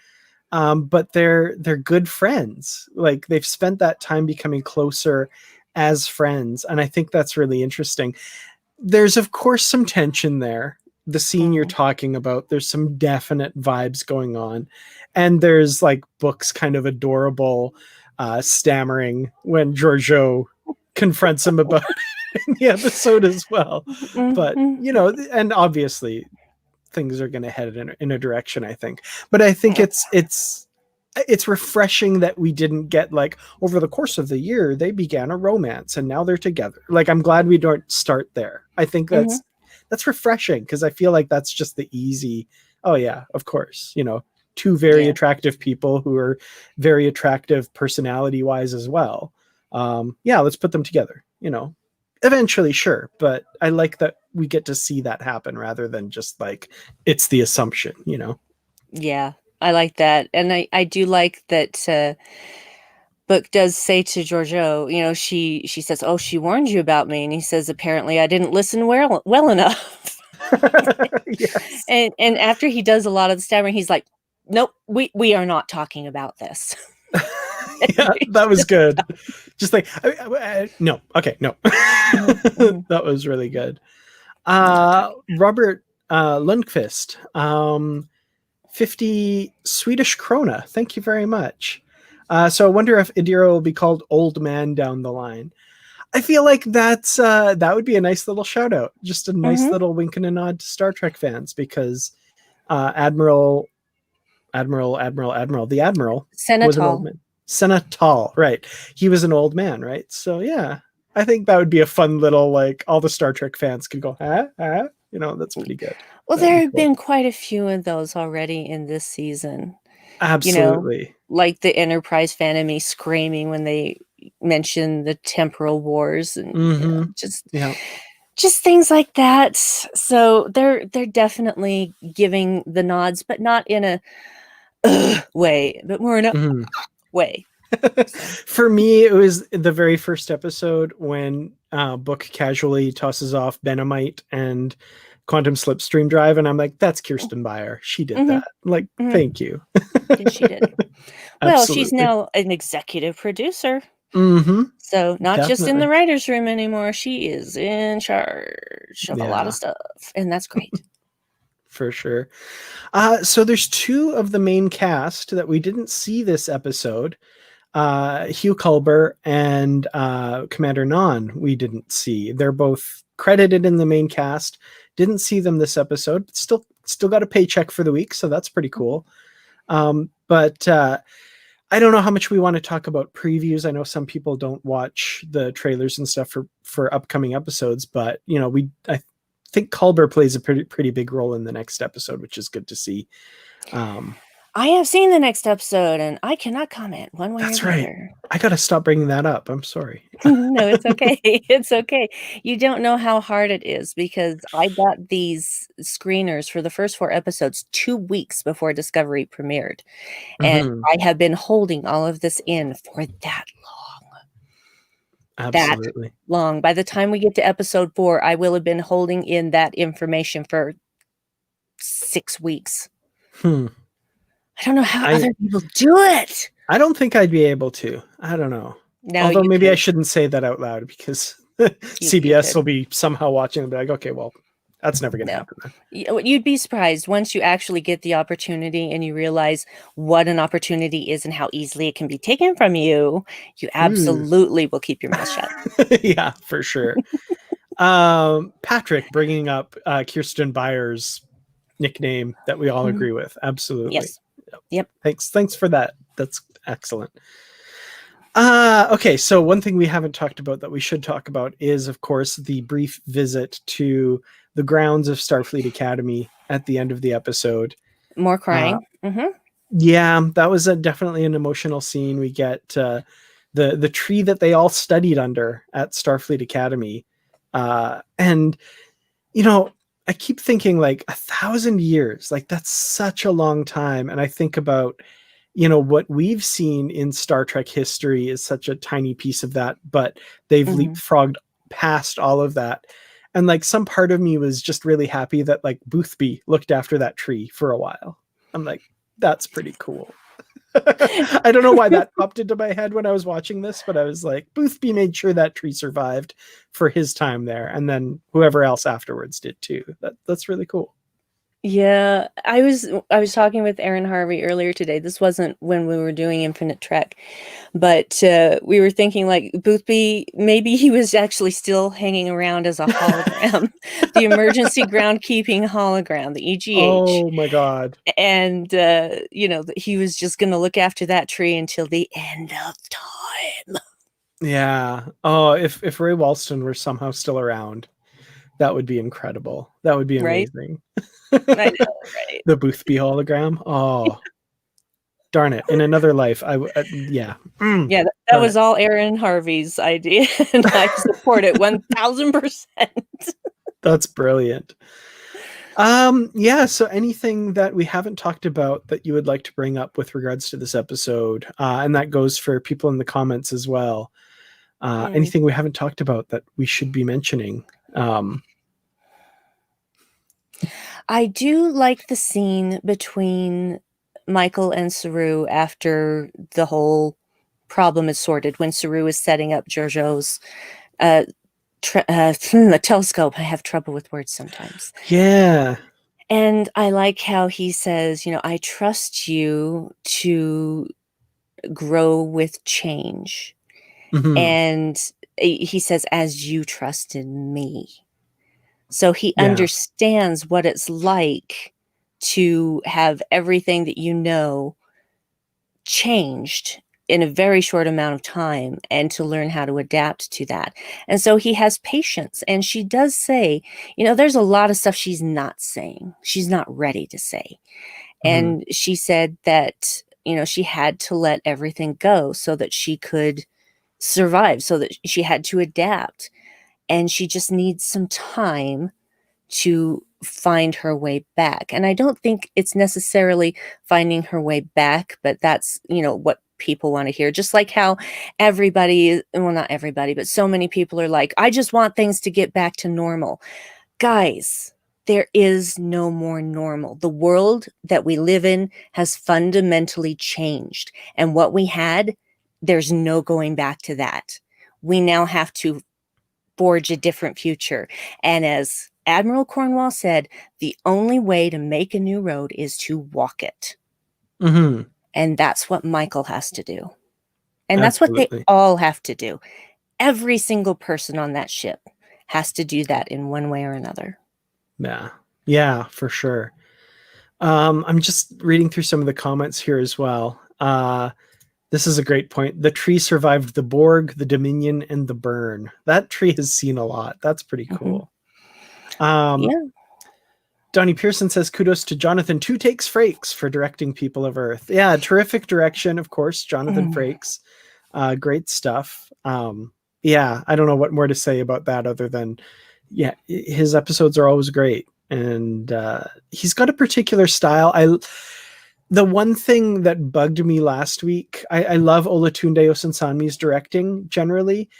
but they're good friends. Like, they've spent that time becoming closer as friends, and I think that's really interesting. There's, of course, some tension there. The scene you're talking about, there's some definite vibes going on, and there's like Book's kind of adorable stammering when Giorgio confronts him about it in the episode as well. But and obviously things are going to head in a direction, I think. But I think it's refreshing that we didn't get like, over the course of the year they began a romance and now they're together. Like, I'm glad we don't start there. I think that's refreshing, because I feel like that's just the easy, oh yeah, of course, two very attractive people who are very attractive personality wise as well. Yeah, let's put them together, eventually, sure. But I like that we get to see that happen rather than just like, it's the assumption. Yeah, I like that. And I do like that Book does say to Giorgio, she says, "Oh, she warned you about me." And he says, "Apparently I didn't listen well enough." Yes. And after he does a lot of the stammering, he's like, "Nope, we are not talking about this." Yeah, that was good. Just like, no, okay, no. That was really good. Robert Lundqvist, 50 Swedish krona. Thank you very much. So I wonder if Adira will be called Old Man down the line. I feel like that would be a nice little shout out. Just a nice little wink and a nod to Star Trek fans, because the Admiral was an old Senatal. man. Senatal, right. He was an old man, right? So yeah, I think that would be a fun little, like, all the Star Trek fans could go, huh? That's pretty good. Well, That'd there be have cool. been quite a few of those already in this season. Absolutely. Like the Enterprise fan of me screaming when they mention the temporal wars, and just things like that. So they're definitely giving the nods, but not in a way, but more in a way. For me, it was the very first episode when Book casually tosses off Benamite and Quantum Slipstream Drive, and I'm like, that's Kirsten Beyer. She did that. Like, thank you. She did. Well, she's now an executive producer. So not just in the writer's room anymore. She is in charge of a lot of stuff, and that's great. For sure. So there's two of the main cast that we didn't see this episode. Hugh Culber and Commander Non we didn't see. They're both credited in the main cast. Didn't see them this episode, but still got a paycheck for the week, so that's pretty cool. But I don't know how much we want to talk about previews. I know some people don't watch the trailers and stuff for upcoming episodes, but I think Culber plays a pretty big role in the next episode, which is good to see. I have seen the next episode, and I cannot comment one way or the other. Right. I gotta stop bringing that up. I'm sorry. No, it's okay. It's okay. You don't know how hard it is, because I got these screeners for the first 4 episodes 2 weeks before Discovery premiered. And I have been holding all of this in for that long. Absolutely. That long. By the time we get to episode 4, I will have been holding in that information for 6 weeks. I don't know how other people do it. I don't think I'd be able to. I don't know. No, although maybe I shouldn't say that out loud, because CBS will be somehow watching and be like, okay, well, that's never going to happen then. You'd be surprised once you actually get the opportunity and you realize what an opportunity is and how easily it can be taken from you. You absolutely will keep your mouth shut. Yeah, for sure. Patrick bringing up Kirsten Beyer's nickname that we all agree with. Absolutely. Yes. Yep. Thanks for that. That's excellent. Okay, so one thing we haven't talked about that we should talk about is, of course, the brief visit to the grounds of Starfleet Academy at the end of the episode. More crying. Yeah, that was definitely an emotional scene. We get the tree that they all studied under at Starfleet Academy. And, I keep thinking like 1,000 years, like that's such a long time. And I think about, what we've seen in Star Trek history is such a tiny piece of that, but they've leapfrogged past all of that. And like some part of me was just really happy that like Boothby looked after that tree for a while. I'm like, that's pretty cool. I don't know why that popped into my head when I was watching this, but I was like, Boothby made sure that tree survived for his time there, and then whoever else afterwards did too. That's really cool. Yeah, I was talking with Aaron Harvey earlier today. This wasn't when we were doing Infinite Trek, but we were thinking like Boothby, maybe he was actually still hanging around as a hologram, the emergency groundkeeping hologram, the EGH. Oh my god. And he was just going to look after that tree until the end of time. Yeah. Oh, if Ray Walston were somehow still around, that would be incredible. That would be Right? amazing. I know, right? The Boothby hologram. Oh, darn it. In another life, yeah. Yeah, that was all Aaron Harvey's idea, and I support it 1000%. That's brilliant. Yeah, so anything that we haven't talked about that you would like to bring up with regards to this episode, and that goes for people in the comments as well. Anything we haven't talked about that we should be mentioning? I do like the scene between Michael and Saru after the whole problem is sorted, when Saru is setting up Giorgio's telescope. I have trouble with words sometimes. Yeah. And I like how he says, I trust you to grow with change. Mm-hmm. And he says, as you trusted me. So he understands what it's like to have everything that changed in a very short amount of time, and to learn how to adapt to that. And so he has patience. And she does say, there's a lot of stuff she's not saying. She's not ready to say. And she said that, she had to let everything go so that she could survive, so that she had to adapt. And she just needs some time to find her way back. And I don't think it's necessarily finding her way back, but that's, what people want to hear. Just like how not everybody, but so many people are like, I just want things to get back to normal. Guys, there is no more normal. The world that we live in has fundamentally changed. And what we had, there's no going back to that. We now have to forge a different future. And as Admiral Cornwall said, the only way to make a new road is to walk it. And that's what Michael has to do. And that's what they all have to do. Every single person on that ship has to do that in one way or another. Yeah, for sure. I'm just reading through some of the comments here as well. This is a great point. The tree survived the Borg, the Dominion, and the burn. That tree has seen a lot. That's pretty cool. Yeah. Donnie Pearson says, kudos to Jonathan Two Takes Frakes for directing People of Earth. Yeah, terrific direction, of course. Jonathan Frakes. Great stuff. Yeah, I don't know what more to say about that other than, yeah, his episodes are always great. And he's got a particular style. The one thing that bugged me last week, I love Olatunde Osunsanmi's directing generally.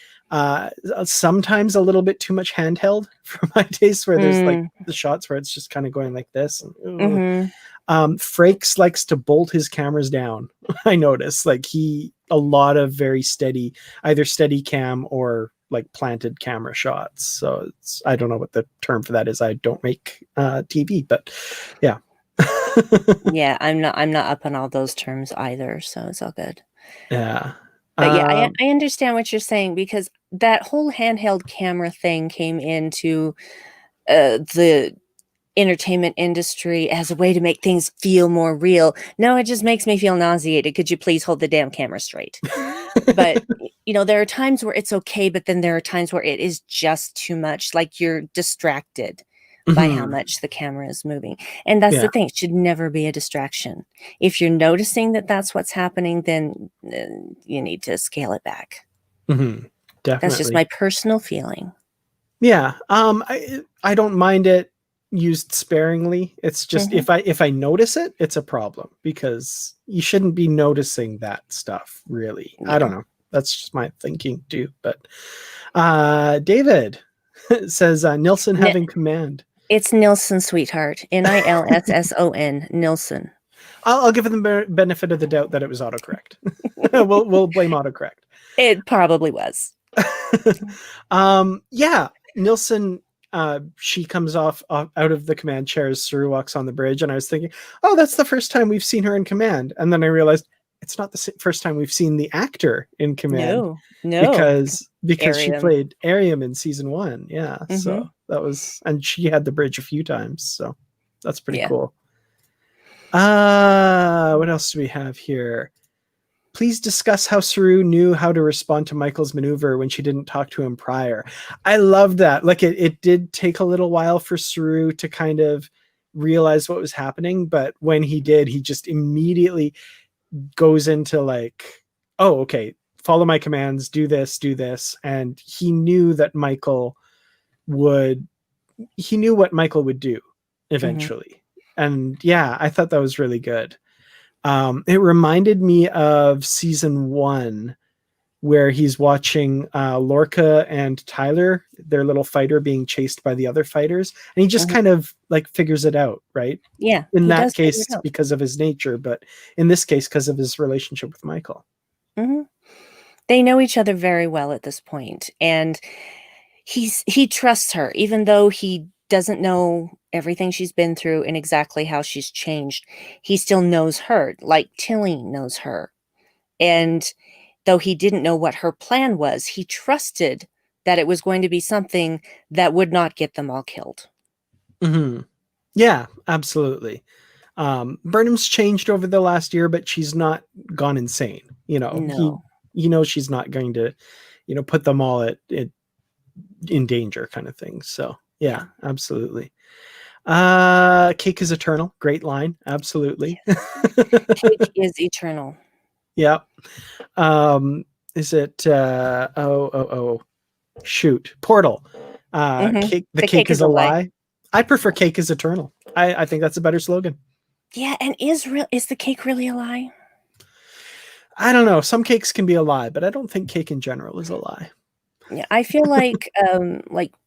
Sometimes a little bit too much handheld for my taste, where there's like the shots where it's just kind of going like this. And, Frakes likes to bolt his cameras down. I notice like a lot of very steady, either steady cam or like planted camera shots. So I don't know what the term for that is. I don't make TV, but yeah. Yeah, I'm not up on all those terms either, so it's all good. Yeah. But yeah, I understand what you're saying, because that whole handheld camera thing came into the entertainment industry as a way to make things feel more real. No, it just makes me feel nauseated. Could you please hold the damn camera straight? But there are times where it's okay, but then there are times where it is just too much. Like you're distracted by how much the camera is moving. And that's the thing. It should never be a distraction. If you're noticing that that's what's happening, then you need to scale it back. Definitely. That's just my personal feeling. Yeah. I don't mind it used sparingly. It's just if I notice it, it's a problem, because you shouldn't be noticing that stuff, really. Yeah. I don't know. That's just my thinking too. But David says Nilsson having command. It's Nilsson, sweetheart. Nilsson. Nilsson. I'll give them the benefit of the doubt that it was autocorrect. we'll blame autocorrect. It probably was. Yeah, Nilsson. She comes off out of the command chair as Saru walks on the bridge, and I was thinking, oh, that's the first time we've seen her in command. And then I realized it's not the first time we've seen the actor in command. No, because she played Ariam in season 1. Yeah, so that was, and she had the bridge a few times, so that's pretty cool. What else do we have here? Please discuss how Saru knew how to respond to Michael's maneuver when she didn't talk to him prior. I love that. Like it did take a little while for Saru to kind of realize what was happening, but when he did, he just immediately goes into like, oh, okay, follow my commands, do this. And he knew that he knew what Michael would do eventually. And yeah, I thought that was really good. It reminded me of season 1, where he's watching Lorca and Tyler, their little fighter, being chased by the other fighters, and he just kind of like figures it out, right? Yeah. In that case, because of his nature, but in this case, because of his relationship with Michael. They know each other very well at this point, and he trusts her, even though he doesn't know everything she's been through and exactly how she's changed. He still knows her, like Tilly knows her. And though he didn't know what her plan was, he trusted that it was going to be something that would not get them all killed. Yeah, absolutely. Burnham's changed over the last year, but she's not gone insane. She's not going to, put them all in danger, kind of thing. So yeah, absolutely. Cake is eternal. Great line. Absolutely. Cake is eternal. Yeah. Is it shoot, Portal. Cake, the cake is a lie. I prefer cake is eternal. I think that's a better slogan. Yeah, and is the cake really a lie? I don't know. Some cakes can be a lie, but I don't think cake in general is a lie. Yeah, I feel like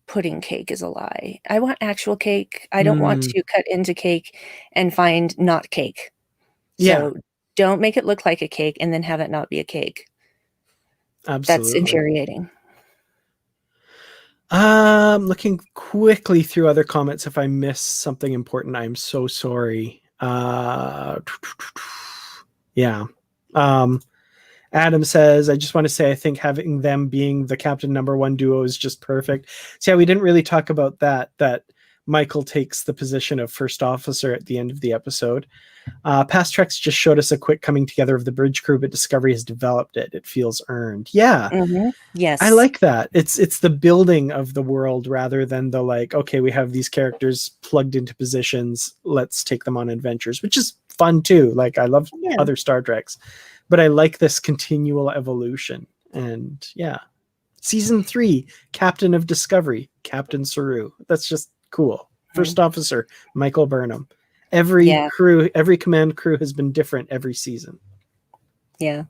pudding cake is a lie. I want actual cake. I don't want to cut into cake and find not cake. So don't make it look like a cake and then have it not be a cake. Absolutely. That's infuriating. Looking quickly through other comments. If I miss something important, I'm so sorry. Yeah. Adam says, I just want to say, I think having them being the Captain #1 duo is just perfect. So yeah, we didn't really talk about that Michael takes the position of first officer at the end of the episode. Past Treks just showed us a quick coming together of the bridge crew, but Discovery has developed it. It feels earned. Yeah. Yes. I like that. It's the building of the world rather than the like, okay, we have these characters plugged into positions. Let's take them on adventures, which is fun too. Like I love other Star Treks, but I like this continual evolution. And yeah, season 3, Captain of Discovery, Captain Saru. That's just cool. First officer, Michael Burnham. Every command crew has been different every season. Yeah.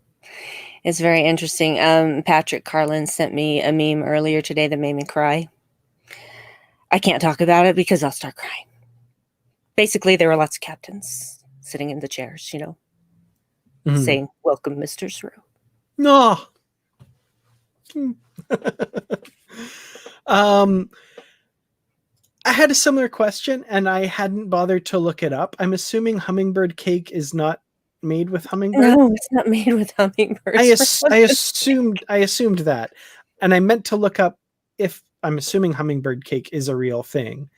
It's very interesting. Patrick Carlin sent me a meme earlier today that made me cry. I can't talk about it because I'll start crying. Basically, there were lots of captains sitting in the chairs, saying, "Welcome, Mr. Saru." No. I had a similar question and I hadn't bothered to look it up. I'm assuming Hummingbird cake is not made with hummingbird. No, it's not made with hummingbirds. I assumed that. And I meant to look up if I'm assuming hummingbird cake is a real thing.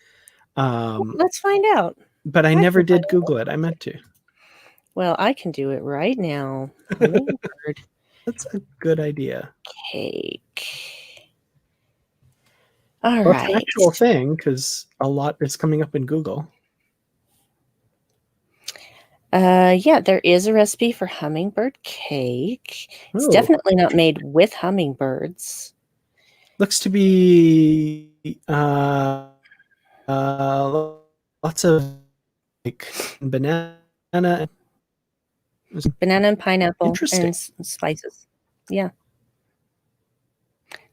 Let's find out. But I never did Google it. I meant to. Well, I can do it right now. Hummingbird. That's a good idea. Cake. All right. It's an actual thing because a lot is coming up in Google. Yeah, there is a recipe for hummingbird cake. It's definitely not made with hummingbirds. Looks to be lots of like banana. Banana and pineapple Interesting. and spices. Yeah.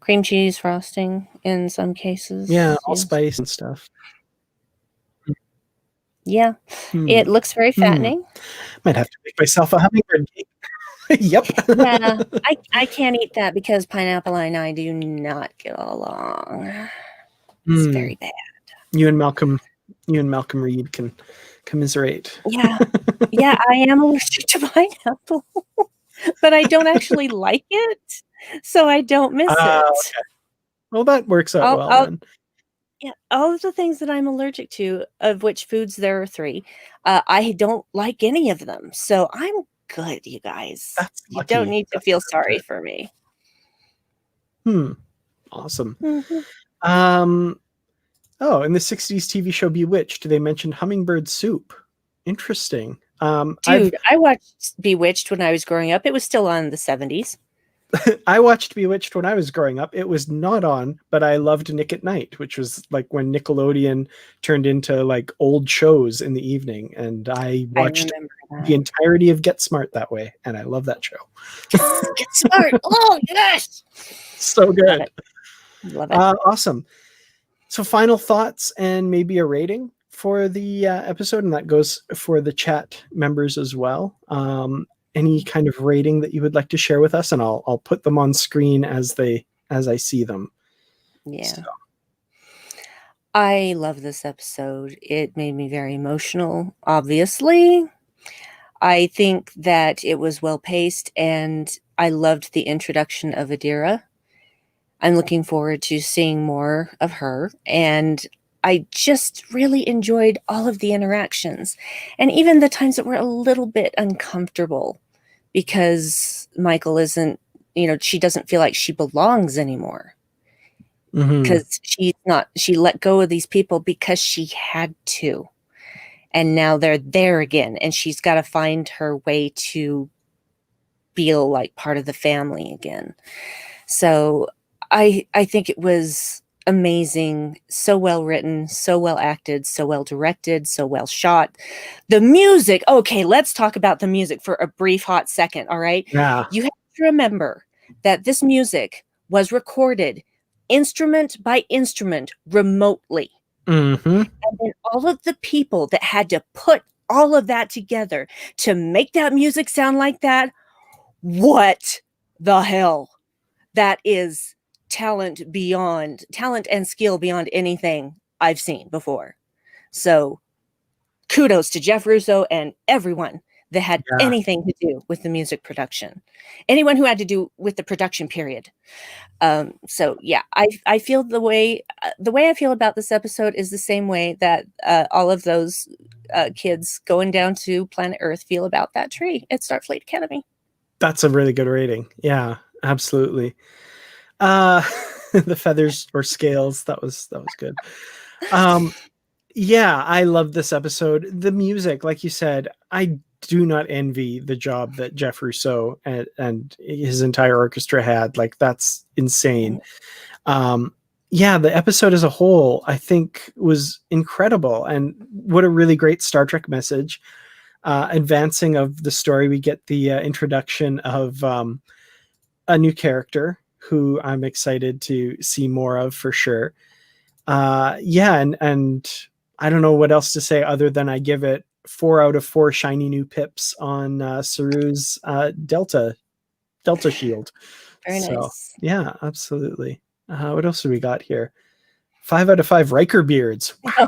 Cream cheese frosting in some cases. Yeah, yes. spice and stuff. Yeah. It looks very fattening. Might have to make myself a hummingbird cake. Yep. Yeah, I can't eat that because pineapple and I do not get along. It's very bad. You and Malcolm Reed can commiserate. Yeah. Yeah, I am allergic to pineapple, but I don't actually like it, so I don't miss it. Okay. Well, that works out well then. Yeah, all of the things that I'm allergic to, of which foods there are 3, I don't like any of them, so I'm good, you guys. That's You lucky. don't need to feel sorry for me. Awesome. Mhm. Oh, in the 60s TV show Bewitched, they mentioned hummingbird soup. Interesting. Dude, I watched Bewitched when I was growing up. It was still on in the 70s. I watched Bewitched when I was growing up. It was not on, but I loved Nick at Night, which was like when Nickelodeon turned into like old shows in the evening. And I watched the entirety of Get Smart that way. And I love that show. Get Smart. Oh, yes. So good. Love it. Awesome. So final thoughts and maybe a rating for the episode. And that goes for the chat members as well. Any kind of rating that you would like to share with us, and I'll put them on screen as I see them. Yeah. So. I love this episode. It made me very emotional, obviously. I think that it was well paced, and I loved the introduction of Adira. I'm looking forward to seeing more of her, and I just really enjoyed all of the interactions, and even the times that were a little bit uncomfortable because Michael isn't, she doesn't feel like she belongs anymore. Because she let go of these people because she had to. And now they're there again, and she's got to find her way to feel like part of the family again. So I think it was amazing, so well written, so well acted, so well directed, so well shot. The music, okay, let's talk about the music for a brief hot second, all right? Yeah. You have to remember that this music was recorded instrument by instrument remotely. And then all of the people that had to put all of that together to make that music sound like that, what the hell? That is talent and skill beyond anything I've seen before. So kudos to Jeff Russo and everyone that had anything to do with the music production. Anyone who had to do with the production period. So yeah, I feel the way I feel about this episode is the same way that all of those kids going down to planet Earth feel about that tree at Starfleet Academy. That's a really good rating. Yeah, absolutely. The feathers or scales, that was good. Yeah, I love this episode. The music, like you said, I do not envy the job that Jeff Russo and his entire orchestra had. Like, that's insane. Yeah, the episode as a whole, I think, was incredible. And what a really great Star Trek message. Advancing of the story, we get the introduction of a new character who I'm excited to see more of for sure. Yeah, and I don't know what else to say other than I give it 4 out of 4 shiny new pips on Saru's Delta shield. Very nice. Yeah, absolutely. What else do we got here? 5 out of 5 Riker beards. Wow.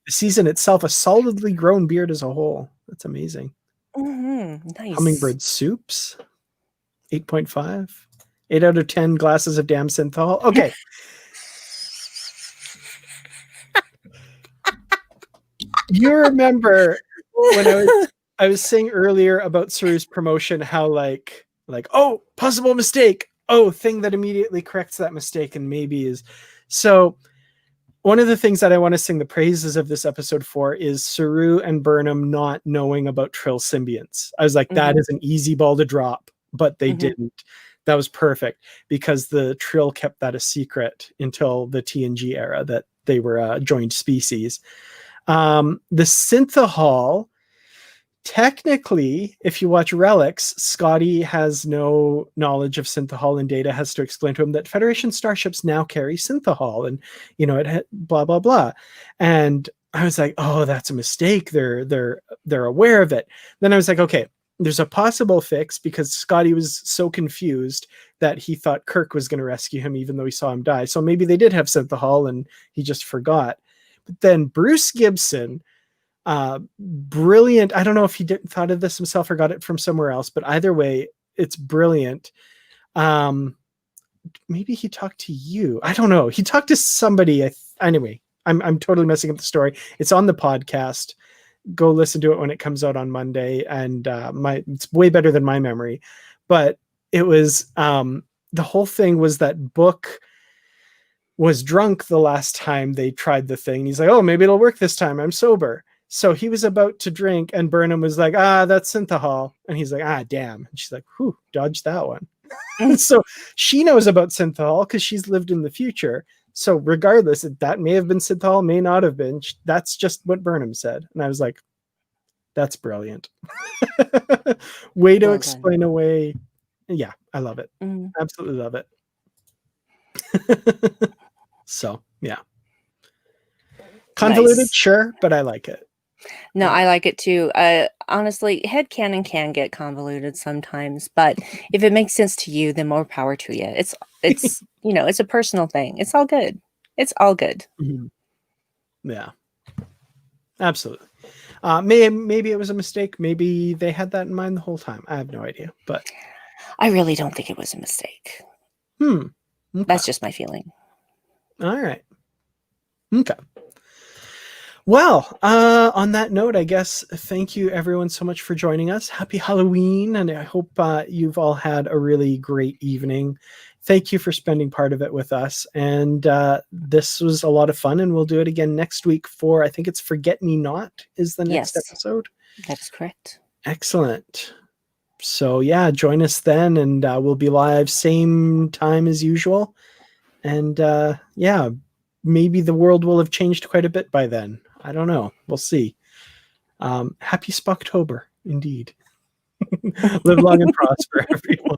The season itself, a solidly grown beard as a whole. That's amazing. Nice. Hummingbird soups. 8.5. 8 out of 10 glasses of damn synthol. Okay. You remember when I was saying earlier about Saru's promotion, how like, oh, possible mistake. Oh, thing that immediately corrects that mistake and maybe is. So one of the things that I want to sing the praises of this episode for is Saru and Burnham not knowing about Trill symbionts. I was like, that is an easy ball to drop, but they didn't. That was perfect because the Trill kept that a secret until the TNG era, that they were a joined species. The synthahol, technically, if you watch Relics, Scotty has no knowledge of synthahol, and Data has to explain to him that Federation starships now carry synthahol, and it blah blah blah. And I was like, oh, that's a mistake. They're aware of it. Then I was like, okay, there's a possible fix, because Scotty was so confused that he thought Kirk was going to rescue him even though he saw him die. So maybe they did have synthahol and he just forgot. But then Bruce Gibson, brilliant. I don't know if he thought of this himself or got it from somewhere else, but either way, it's brilliant. Maybe he talked to you. I don't know. He talked to somebody. Anyway, I'm totally messing up the story. It's on the podcast. Go listen to it when it comes out on Monday. And it's way better than my memory. But it was the whole thing was that Book was drunk the last time they tried the thing. He's like, oh, maybe it'll work this time. I'm sober. So he was about to drink, and Burnham was like, that's synthahol. And he's like, damn. And she's like, whew, dodged that one. So she knows about synthahol because she's lived in the future. So regardless, that may have been synthahol, may not have been. That's just what Burnham said. And I was like, that's brilliant. Way to explain away. Yeah, I love it. Absolutely love it. So, yeah. Convoluted, sure, but I like it. No, I like it too. Honestly, headcanon can get convoluted sometimes, but if it makes sense to you, then more power to you. It's it's a personal thing. It's all good. It's all good. Mm-hmm. Yeah. Absolutely. Maybe it was a mistake. Maybe they had that in mind the whole time. I have no idea, but I really don't think it was a mistake. Okay. That's just my feeling. All right. Okay. Well, on that note, I guess, thank you everyone so much for joining us. Happy Halloween, and I hope you've all had a really great evening. Thank you for spending part of it with us. And this was a lot of fun, and we'll do it again next week I think it's Forget Me Not is the next episode. That's correct. Excellent. So yeah, join us then, and we'll be live same time as usual. And yeah, maybe the world will have changed quite a bit by then. I don't know. We'll see. Happy Spocktober, indeed. Live long and prosper, everyone.